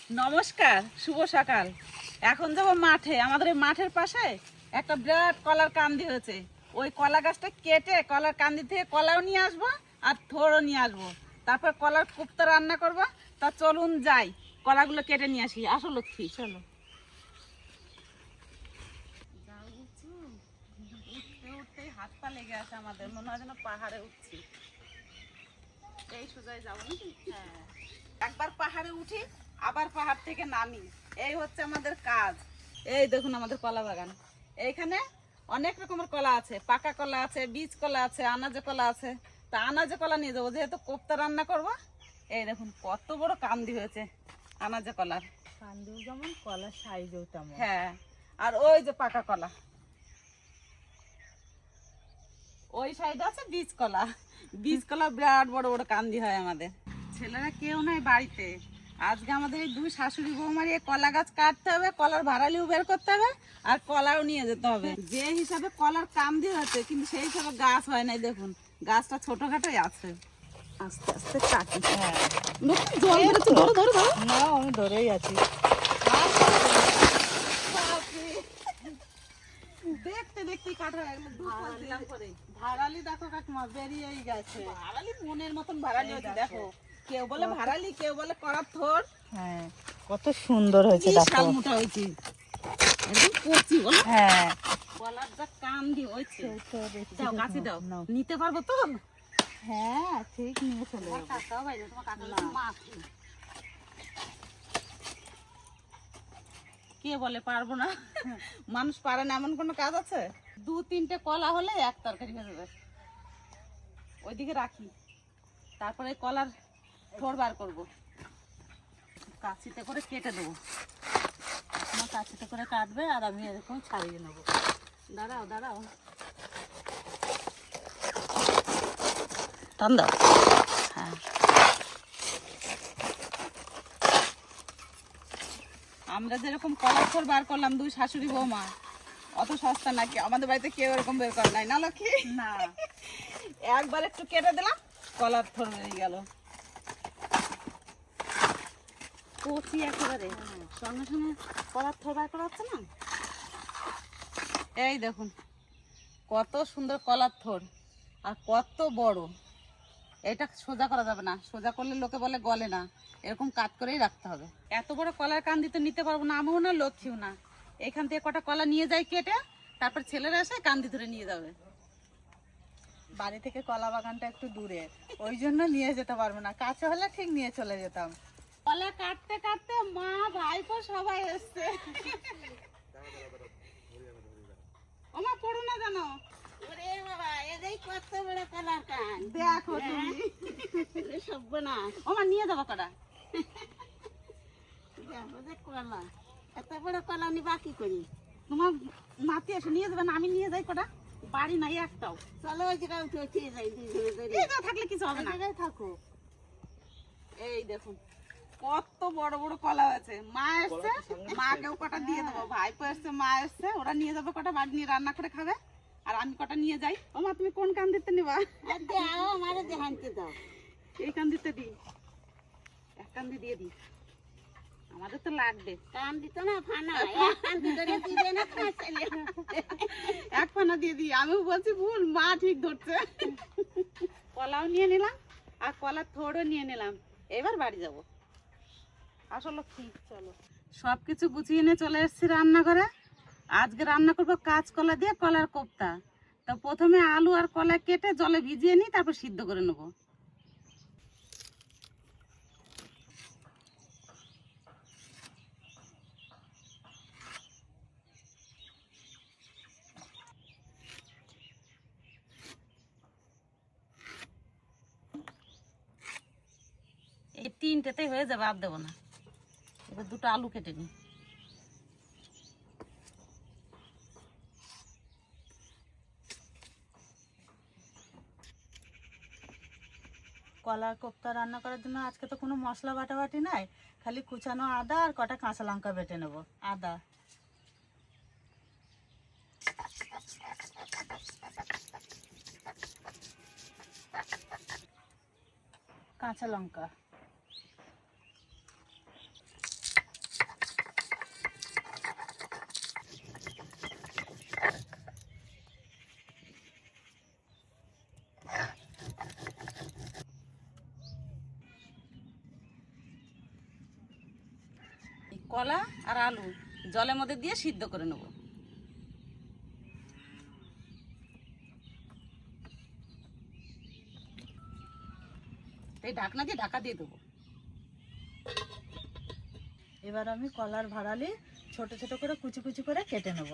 নমস্কার, শুভ সকাল। এখন যাব মাঠে। আমাদের এই মাঠের পাশে একটা বিরাট কলার কান্দি হয়েছে। ওই কলা গাছটা কেটে কলার কান্দি থেকে কলাও নিয়ে আসবো আর থোড়ও নিয়ে আসবো। তারপর কলার কোপ্তা রান্না করবো। তা চলুন যাই, কলাগুলো কেটে নিয়ে আসি। আসো লক্ষ্মী, চলো। উঠতে উঠতেই হাত পা লেগে আছে আমাদের, মনে হয় যেন পাহাড়ে উঠছি। এই সোজাই যাবো নাকি? হ্যাঁ, একবার পাহাড়ে উঠি আবার পাহাড় থেকে নামি, এই হচ্ছে আমাদের কাজ। এই দেখুন আমাদের কলা বাগান। এইখানে অনেক রকমের কলা আছে, পাকা কলা আছে, বীজ কলা আছে, আনাজে কলা আছে। তা আনাজে কলা নিয়ে যাবো, যেহেতু কোপ্তা রান্না করবো। এই দেখুন কত বড় কান্দি হয়েছে আনাজে কলার। কান্দিও যেমন কলার সাইজও তেমন। হ্যাঁ, আর ওই যে পাকা কলা, ওই সাইডে আছে বীজ কলা। বীজ কলা বিরাট বড় বড় কান্দি হয় আমাদের। ছেলেরা কেউ নাই বাড়িতে। আজকে আমাদের এই দুই শাশুড়ি বৌমার এই কলা গাছ কাটতে হবে, কলার ভাড়ালিও বের করতে হবে, আর কলাও নিয়ে যেতে হবে। যে হিসাবে কলার কান্দি হচ্ছে, কিন্তু সেই হিসাবে গাছ হয় নাই। দেখুন গাছটা ছোটখাটোই আছে। আস্তে আস্তে কাটি। হ্যাঁ, জল ধরেছে, ধরো ধরো ধরো। না আমি ধরেই আছি। দেখতে দেখতে কাটা হয়ে গেল। ভাড়ালি দেখো কাকিমা বেরিয়েই গেছে। ভাড়ালি মনের মতন ভাড়ালি হয়েছে দেখো। কেউ বলে ভাড়ালি, কেউ বলে করার থোর। হ্যাঁ, কত সুন্দর হয়েছে দেখো। বিশাল মোটা হয়েছে, একদম কচি বলো। হ্যাঁ, কলার যা কান্দি হয়েছে। দাও কাছে দাও, নিতে পারবো তো? হ্যাঁ, ঠিক নিয়ে চলে যাবো। কাকাও বাইরে, তোমার কাকার মা আছে। কে বলে পারবো না? মানুষ পারে না এমন কোনো কাজ আছে? 2-3টে কলা হলে এক তরকারি হয়ে যাবে। ওইদিকে রাখি, তারপরে কলার থোড় বার করবো। কাঁচিতে করে কেটে দেবো। আমার কাছিতে করে কাটবে আর আমি এরকম ছাড়িয়ে নেবো। দাঁড়াও দাঁড়াও, টান দাও। হ্যাঁ, আমরা যেরকম কলার থোড় বার করলাম দুই শাশুড়ি বৌমা, অত সস্তা নাকি? আমাদের বাড়িতে কেউ এরকম বের করে নাই, না লক্ষ্মী? না, একবার একটু কেটে দিলাম, কলার থোড় বেরিয়ে গেল। কচি একেবারে, সঙ্গে সঙ্গে কলার থোড় বার করা হচ্ছে না। এই দেখুন কত সুন্দর কলার থোড়, আর কত বড়। এটা সোজা করা যাবে না, সোজা করলে লোকে বলে গলে না। এরকম কাট করেই রাখতে হবে। এত বড় কলার কান্দি তো নিতে পারবো না, আমিও না লক্ষ্মীও না। এখান থেকে কটা কলা নিয়ে যাই কেটে, তারপর ছেলেরা এসে কান্দি ধরে নিয়ে যাবে। বাড়ি থেকে কলা বাগানটা একটু দূরে, ওই জন্য নিয়ে যেতে পারবো না। কাছে হলে ঠিক নিয়ে চলে যেতাম। কলা কাটতে কাটতে মা ভাইপো সবাই এসছে। ওমা পড়ো না জানো। ওরে বাবা, এদের কত বড় কলার কান। দেখো তুমি সর্বনাশ। ওমা নিয়ে যাবো কটা। দেখো যে কলা, এত বড় কলা আমি বাকি করি। তোমার নাতি এসে নিয়ে যাবে না, আমি নিয়ে যাই কটা। বাড়ি নাই একটাও। চলো ওই জায়গায় উঠে উঠে যাই দুজনে ধরে। এই জায়গায় থাকলে কিছু হবে ওই না। জায়গায় থাকো। এই দেখুন কত বড় বড় কলা আছে। মা এসছে, মাকেও কটা দিয়ে দেবো। ভাইপো এসছে, মা এসছে, ওরা নিয়ে যাবে কটা, বাড়ি নিয়ে রান্না করে খাবে। আর আমি কটা নিয়ে যাই। ও মা তুমি কোন কান দিতে নিবা? আর দাও, আমারে দেখানতে দাও। এই কান দিতে দিই, এক কান দিয়ে দিই, আমাদের তো লাগবে। কান দিত না ফানা, এক কান ধরে দিবে না খাইলে। এক ফানা দিয়ে দিই। আমিও বলছি ভুল, মা ঠিক ধরছে। কলাও নিয়ে নিলাম আর কলার থোড়ও নিয়ে নিলাম। এবার বাড়ি যাব। আসলে কি, চলো সব কিছু গুছিয়ে নিয়ে চলে এসেছি রান্নাঘরে। আজকে রান্না করবো কাঁচকলা দিয়ে কলার কোপ্তা। তো প্রথমে আলু আর কলা কেটে জলে ভিজিয়ে নিই, তারপর সিদ্ধ করে নেবো। এই 3টেতেই হয়ে যাবে, আর দেবো না। এবার 2টো আলু কেটে নিই। কলার কোপ্তা রান্না করার জন্য আজকে তো কোনো মশলা বাটাবাটি নাই, খালি কুচানো আদা আর কটা কাঁচা লঙ্কা বেটে নেবো। আদা, কাঁচা লঙ্কা, কলা আর আলু জলের মধ্যে দিয়ে সিদ্ধ করে নেব। এই ঢাকনা দিয়ে ঢাকা দিয়ে দেবো। এবার আমি কলার ভাড়ালি ছোট ছোট করে কুচি কুচি করে কেটে নেব।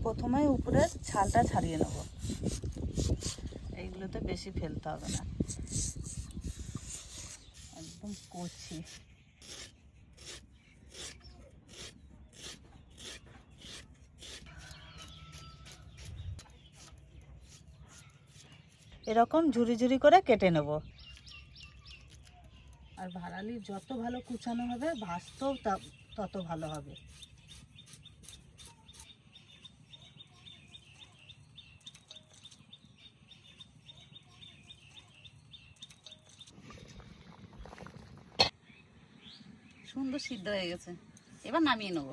প্রথমে উপরের ছালটা ছাড়িয়ে নেব। এইগুলোতে বেশি ফেলতে হবে না, একদম কচি। এরকম ঝুরি ঝুরি করে কেটে নেব। আর ভাড়ালি যত ভালো কুচানো হবে ভাজতেও তত ভালো হবে। সুন্দর সিদ্ধ হয়ে গেছে, এবার নামিয়ে নেব।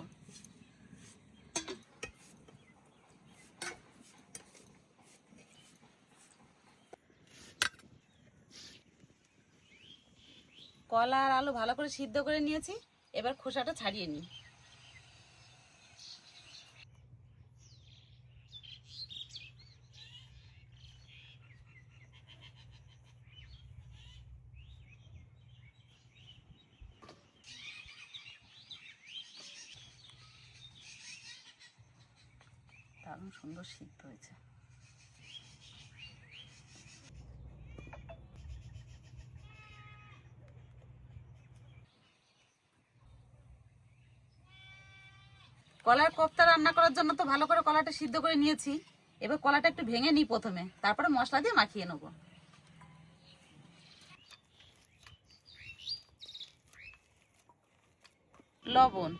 কলা আর আলু ভালো করে সিদ্ধ করে নিয়েছি, এবার খোসাটা ছাড়িয়ে নিই। দারুণ সুন্দর সিদ্ধ হয়েছে। কলার কোফতা রান্না করার জন্য তো ভালো করে কলাটা সিদ্ধ করে নিয়েছি। এবার কলাটা একটু ভেঙে নিই প্রথমে, তারপরে মশলা দিয়ে মাখিয়ে নেব। লবণ,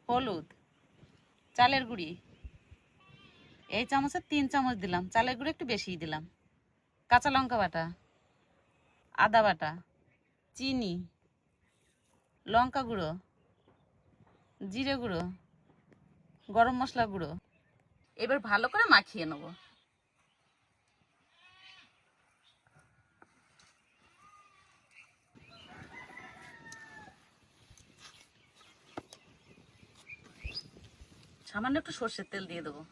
হলুদ, চালের গুঁড়ি এই চামচে 3 চামচ দিলাম, চালের গুঁড়ি একটু বেশিই দিলাম। কাঁচা লঙ্কা বাটা, আদা বাটা, চিনি, লঙ্কা গুঁড়ো, জিরে গুঁড়ো, গরম মশলা গুঁড়ো। এবার ভালো করে মাখিয়ে নেব। সামান্য একটু সর্ষের তেল দিয়ে দেবো।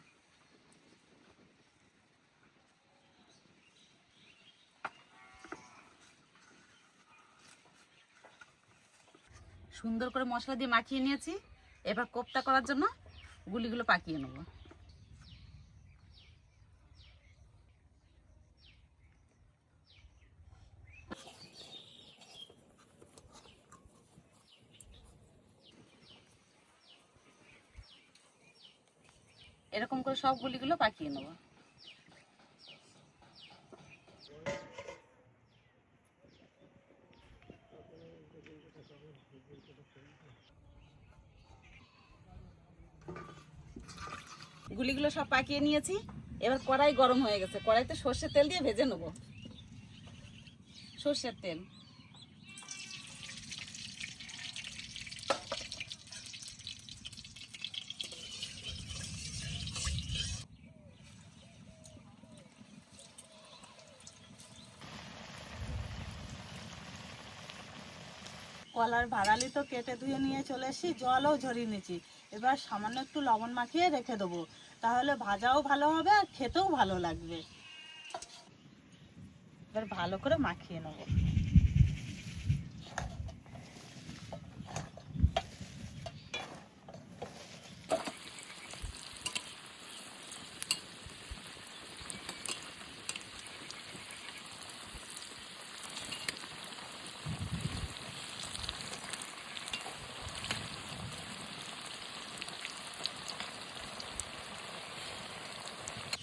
সুন্দর করে মশলা দিয়ে মাখিয়ে নিয়েছি। এবার কোফতা করার জন্য গুলিগুলো পাকিয়ে নেব। এরকম করে সব গুলিগুলো পাকিয়ে নেব। গুলিগুলো সব পাকিয়ে নিয়েছি। এবার কড়াই গরম হয়ে গেছে, কড়াইতে সর্ষের তেল দিয়ে ভেজে নেব। সর্ষের তেল, কলার ভাড়ালি তো কেটে ধুয়ে নিয়ে চলে এসেছি, জলও ঝরিয়ে নিয়েছি। এবার সামান্য একটু লবণ মাখিয়ে রেখে দেবো, তাহলে ভাজাও ভালো হবে আর খেতেও ভালো লাগবে। এবার ভালো করে মাখিয়ে নেব।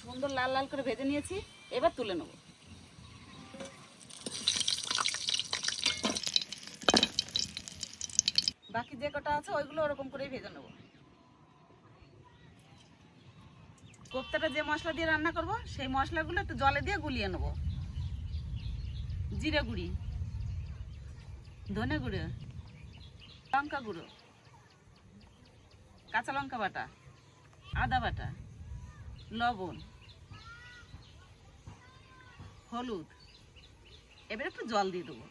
সুন্দর লাল লাল করে ভেজে নিয়েছি, এবার তুলে নেব। বাকি যে কটা আছে ওইগুলো ওরকম করেই ভেজে নেব। কোফতাটা যে মশলা দিয়ে রান্না করব সেই মশলাগুলো একটু জলে দিয়ে গুলিয়ে নেব। জিরে গুঁড়ি, ধনে গুঁড়ো, লঙ্কা গুঁড়ো, কাঁচা লঙ্কা বাটা, আদা বাটা, লবণ, হলুদ, এবার একটু জল দিয়ে দেবো।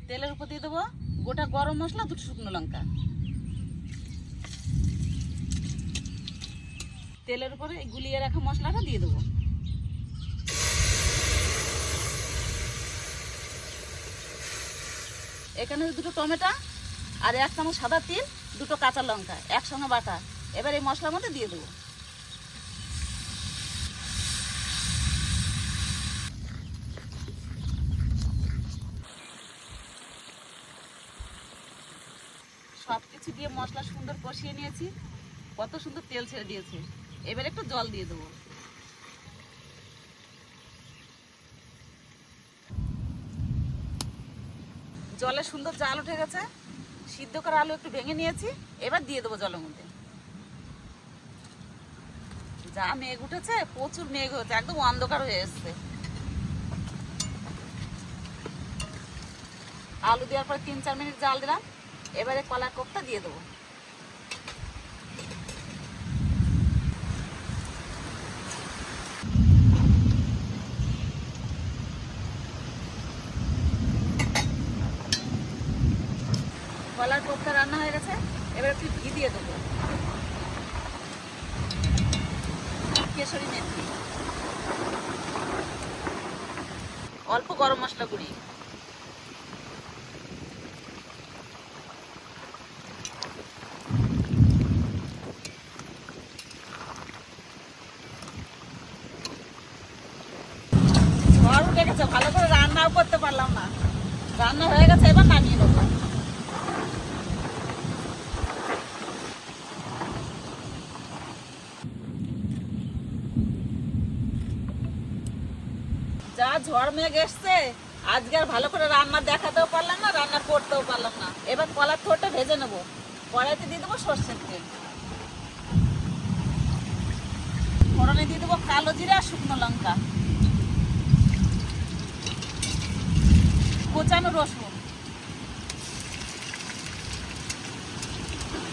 তেলের উপর দিয়ে দেবো গোটা গরম মশলা, 2 শুকনো লঙ্কা। তেলের উপরে এই গুলিয়ে রাখা মশলাটা দিয়ে দেবো। এখানে 2টো টমেটো আর 1 চামচ সাদা তিল, 2টো কাঁচা লঙ্কা একসঙ্গে বাটা। এবার এই মশলার মধ্যে দিয়ে দেবো। সব কিছু দিয়ে মশলা সুন্দর কষিয়ে নিয়েছি, কত সুন্দর তেল ছেড়ে দিয়েছে। এবার একটু জল দিয়ে দেবো। জলে সুন্দর জাল উঠে গেছে, সিদ্ধ করা আলু একটু ভেঙে নিয়েছি, এবার দিয়ে দেবো জলের মধ্যে। যা মেঘ উঠেছে, প্রচুর মেঘ হয়েছে, একদম অন্ধকার হয়ে এসছে। আলু দেওয়ার পর 3-4 মিনিট জাল দিলাম। এবারে কলার কোপ্তা দিয়ে দেবো। কলার কোপ্তা রান্না হয়ে গেছে, এবার একটু ঘি দিয়ে দেবো। কেশরী মেথি, অল্প গরম মশলা গুঁড়ি, ঝড় উঠে গেছে, ভালো করে রান্নাও করতে পারলাম না। রান্না হয়ে গেছে, এবার নামিয়ে দেবো। যা ঝড় মেঘ এসছে, আজকে আর ভালো করে রান্না দেখাতেও পারলাম না, রান্না করতেও পারলাম না। এবার কলার থোড়টা ভেজে নেবো। কড়াইতে দিয়ে দেবো সর্ষের তেল, ফোড়নে দিয়ে দেবো কালো জিরা আর শুকনো লঙ্কা, কোচানো রসুন,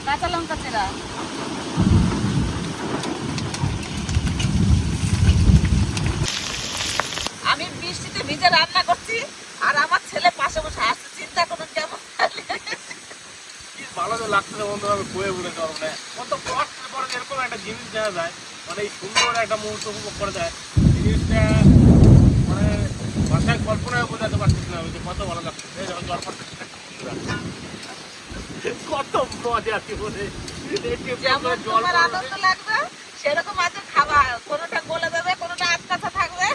কাঁচা লঙ্কা চেরা। আমি বৃষ্টিতে ভিজে রান্না করছি, আর আমার ছেলে পাশে বসে আসছে। চিন্তা করুন কেমন কি ভালো তো লাগছে বন্ধু, আমি বয়ে উড়ে যাবো। মানে কত কষ্টের পরে এরকম একটা জিনিস দেওয়া যায়, মানে এই সুন্দর একটা মুহূর্ত উপভোগ করা যায়। জিনিসটা মানে ভাষায় কল্পনায় বোঝাতে পারছিস না, যে কত ভালো লাগছে। যখন জল পড়ছে কত মজা জীবনে, যেমন তোমার আনন্দ লাগবে সেরকম আছে খাওয়া। কোনোটা গলে যাবে, কোনোটা আটকাছা থাকবে।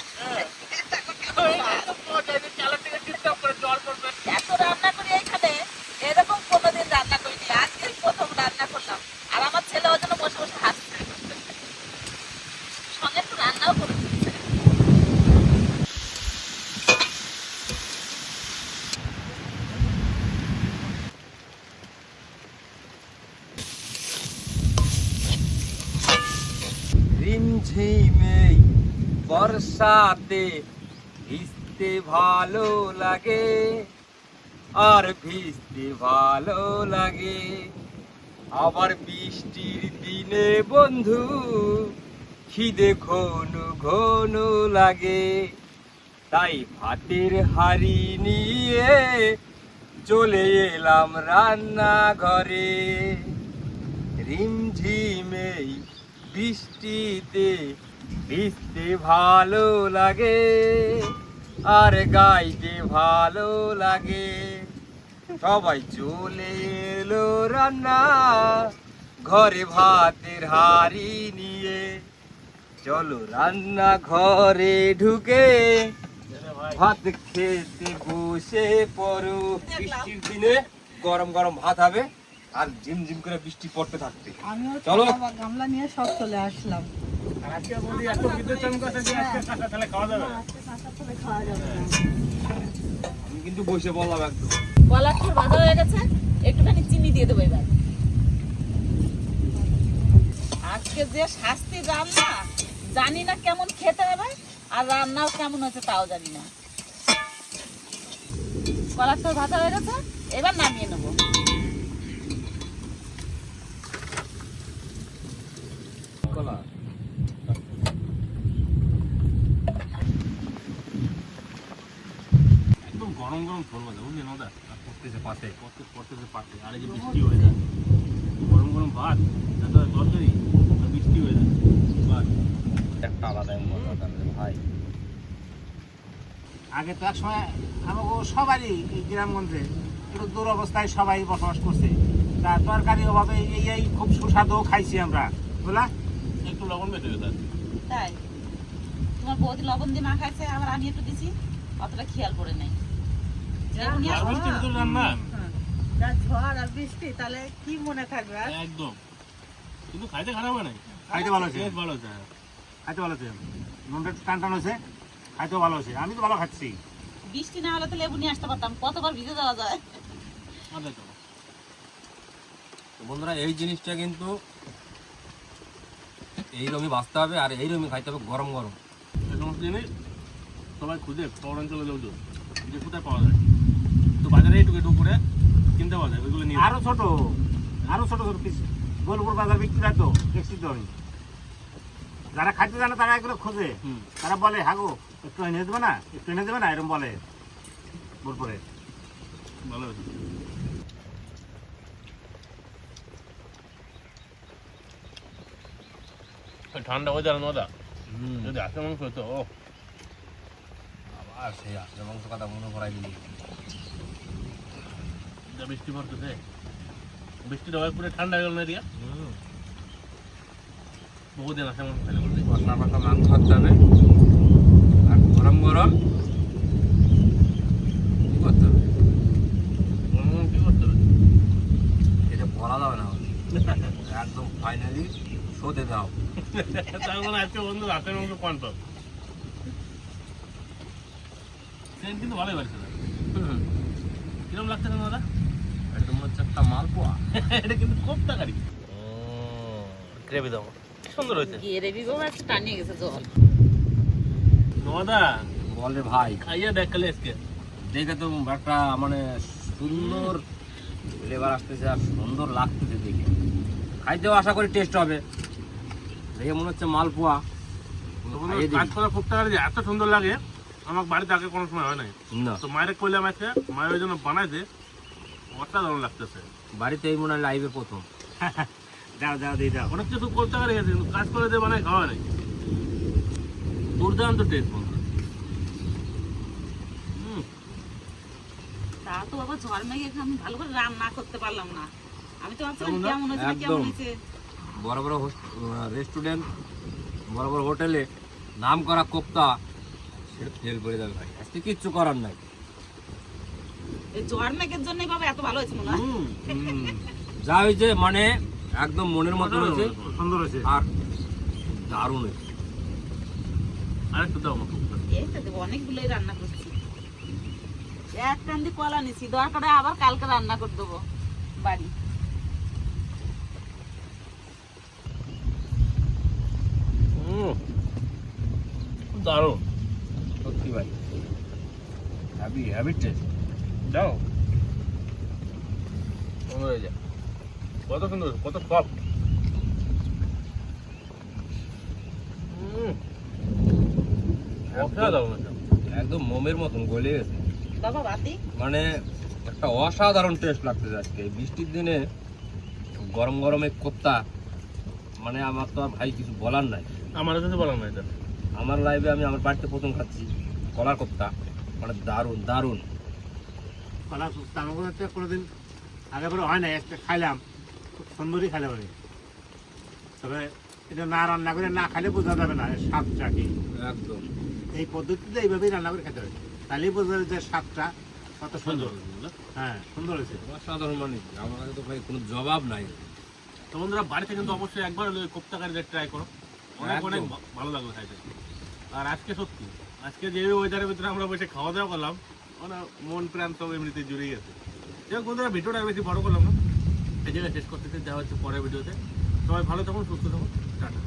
এত রান্না করি এইখানে, এরকম কোনোদিন রান্না করিনি, আজকে প্রথম রান্না করলাম। আর আমার ছেলে ওই জন্য বসে বসে হাসছে, সঙ্গে একটু রান্নাও করে দিচ্ছে। রিমঝিমে বর্ষাতে ভিজতে ভালো লাগে, আর ভিজতে ভালো লাগে। আবার বৃষ্টির দিনে বন্ধু খিদে ঘন ঘন লাগে। তাই ভাতের হাঁড়ি নিয়ে চলে এলাম রান্নাঘরে। রিমঝিমে বৃষ্টিতে ভিজতে ভালো লাগে, আর গাইতে ভালো লাগে। সবাই চলে এলো রান্না ঘরে ভাতের হাঁড়ি নিয়ে। চলো রান্না ঘরে ঢুকে ভাত খেতে বসে পড়ো। বৃষ্টির দিনে গরম গরম ভাত হবে, আর ঝিমঝিম করে বৃষ্টি পড়তে থাকবে। আমিও চলো। গামলা নিয়ে সব চলে আসলাম। আর আজকে বলি এত বিদ্যুৎ চমকাচ্ছে যে আজকে তাহলে খাওয়া যাবে না। আজকে কাঁচা করে খাওয়া যাবে না। আমি কিন্তু বসে বললাম একদম। কলার ঠোর ভাজা হয়ে গেছে, একটুখানি চিনি দিয়ে দেবো এবার। আজকে যে শাস্তি রান্না, জানি না কেমন খেতে হবে, আর রান্নাও কেমন হচ্ছে তাও জানি না। কলার তো ভাজা হয়ে গেছে, এবার নামিয়ে নেবো। কলা একদম গরম গরম ঝোল ভাজা, বুঝলি নদা? আর করতেছে পাতে করতেছে পাতে, আর এই যে বৃষ্টি হয়ে যায়, গরম গরম ভাত, তারপরে তরকারি, আর বৃষ্টি হয়ে যায়, বাস। একটা আলাদা মজা তাহলে ভাই। আগে তো এক সময় আমাকে সবারই এই গ্রামগঞ্জে একটু দুরবস্থায় সবাই বসবাস করছে, তা তরকারি অভাবে এই খুব সুস্বাদু খাইছি আমরা, বুঝলা? একটু লবণ বেঁধে দেবে। তাই তোমার বৌদি লবণ দিয়ে মাখাইছে, আবার আমি একটু দিছি, অতটা খেয়াল করে নাই। লেবু নিয়ে আর আসবো। বৃষ্টি ভিতরে রান্না যা ঝড় আর বৃষ্টি, তাহলে কি মনে থাকবে আর? একদম, কিন্তু খাইতে খারাপ হয় নাই, খাইতে ভালো হয়েছে, টেস্ট ভালো হচ্ছে। হ্যাঁ। খাইতে ভালো হয়েছে, নুনটা একটু টান টান হয়েছে, খাইতেও ভালো হয়েছে, আমি তো ভালো খাচ্ছি। বৃষ্টি না হলে তো লেবু নিয়ে আসতে পারতাম, কতবার ভিজে যাওয়া যায়। আচ্ছা চলো। তো বন্ধুরা এই জিনিসটা কিন্তু এইরকমই বাঁচতে হবে, আর এইরকমই খাইতে হবে গরম গরম। এই সমস্ত জিনিস সবাই খুঁজে শহর অঞ্চলে যাও তো, যে কোথায় পাওয়া যায়, তো বাজারে একটু একটু করে কিনতে পাওয়া যায়, ওইগুলো নিয়ে আরো ছোট ছোট পিস গোলপুর বাজার বিক্রি হয় তো, দেখছি তো আমি। যারা খাইতে জানে তারা এগুলো খোঁজে, হুম। তারা বলে হাগো একটু এনে দেবে না, একটু এনে দেবে না, এরকম বলে বোলপুরে। ভালো হয়েছে। ওই ঠান্ডা হয়ে যাবে নদা, যদি আসে মাংস হতো, ও আবার সেই আসলে মাংস কথা মনে করাই দিলি। যা বৃষ্টি পড়তেছে, বৃষ্টিটা হয়ে পুরো ঠান্ডা হয়ে গেল না এরিয়া, বহুদিন আসে মাংস খেলে বলতে। কষা কষা মাংস খাতে হবে, আর গরম গরম কি করতে হবে, কি করতে হবে? এটা বলা যাবে না একদম ফাইনালি শোতে দাও। তার মানে আজকে বন্ধু রাতের মাংস কনফার্ম। সেন্ট কিন্তু ভালোই বাড়ছে না, কিরম লাগছে না দাদা? এটা মনে হচ্ছে একটা মালপোয়া। এটা কিন্তু খুব টাকারি গ্রেভি দাও, কি সুন্দর হয়েছে। গ্রেভি বাবা একটু টানিয়ে গেছে জল। নদা বলে ভাই খাইয়া দেখ খালি আজকে। দেখে তো একটা মানে সুন্দর ফ্লেভার আসতেছে আর সুন্দর লাগতেছে দেখে, খাইতেও আশা করি টেস্ট হবে। দেখে মনে হচ্ছে মালপোয়া। খাইয়ে দেখি। কাজ করা খুব টাকারি, এত সুন্দর লাগে আমার বাড়িতে আগে কোনো সময় হয় নাই। না তো মায়ের কইলাম আজকে, মায়ের ওই জন্য বানাইছে, অসাধারণ লাগতেছে। বাড়িতে এই মনে হয় লাইভে প্রথম। দাও দাও দিয়ে দাও। অনেক কিছু করতে পারে গেছে, কিন্তু কাজ করে দিয়ে বানাই খাওয়া নাই, দুর্দান্ত টেস্ট বন্ধু। তা তো বাবা ঝড় মেঘে আমি ভালো করে রান্না করতে পারলাম না। আমি তো ভাবছিলাম কেমন না? কেমন হয়েছে না কেমন একদম। হয়েছে। বড় বড় রেস্টুরেন্ট, বড় বড় হোটেলে নাম করা কোপ্তা সেটা ফেল করে যাবে ভাই, আজকে কিচ্ছু করার নাই। এই ঝড় মেঘের জন্যই বাবা এত ভালো হয়েছে মনে হয়। যা হয়েছে মানে একদম মনের মতো হয়েছে, সুন্দর হয়েছে। আর দারুণ হয়েছে। আরেকটু দাও আমাকে। এই তো দেবো, অনেকগুলোই রান্না করছি। এক কান্দি কলা নিছি, দরকারে আবার কালকে রান্না করে দেবো বাড়ি। দারুণ সত্যি ভাই হ্যাভি টেস্ট। দাও, সুন্দর হয়ে যায়, কত সুন্দর, কত সফট। অসাধারণ এটা। একদম মোমের মতন গলে গেছে, বাবা বাতি মানে একটা অসাধারণ টেস্ট লাগতেছে আজকে এই বৃষ্টির দিনে। গরম গরমে কোপ্তা মানে আমার তো আর ভাই কিছু বলার নাই। আমার কাছে বললাম না এটা, আমার লাইভে আমি আমার বাড়িতে প্রথম খাচ্ছি কলার কোপ্তা, মানে দারুণ দারুণ। কলা সুস্থ আমাকে হচ্ছে কোনোদিন আগে পরে হয় না, একটা খাইলাম খুব সুন্দরই খাইলে পারে, তবে এটা না রান্না করে না খাইলে বোঝা যাবে না এর স্বাদটা কি। একদম এই পদ্ধতিতে এইভাবেই রান্না করে খেতে হবে, তাহলেই বোঝা যাবে যে স্বাদটা কত সুন্দর। সুন্দর। হ্যাঁ সুন্দর হয়েছে। অসাধারণ, মানে আমার কাছে তো ভাই কোনো জবাব নাই। তো বন্ধুরা বাড়িতে কিন্তু অবশ্যই একবার হলে ওই কোপ্তা কারিটা ট্রাই করো, অনেক একদম। অনেক ভালো লাগলো খাইতে। আর আজকে সত্যি, আজকে যে ওয়েদারের ভিতরে আমরা বসে খাওয়া দাওয়া করলাম, মানে মন প্রাণ সব এমনিতে জুড়ে গেছে। যাই হোক বন্ধুরা, ভিডিওটা আর বেশি বড় করলাম না, এই জায়গায় শেষ করতে দেখা হচ্ছে পরের ভিডিওতে। সবাই ভালো থাকুন, সুস্থ থাকুন, টাটা।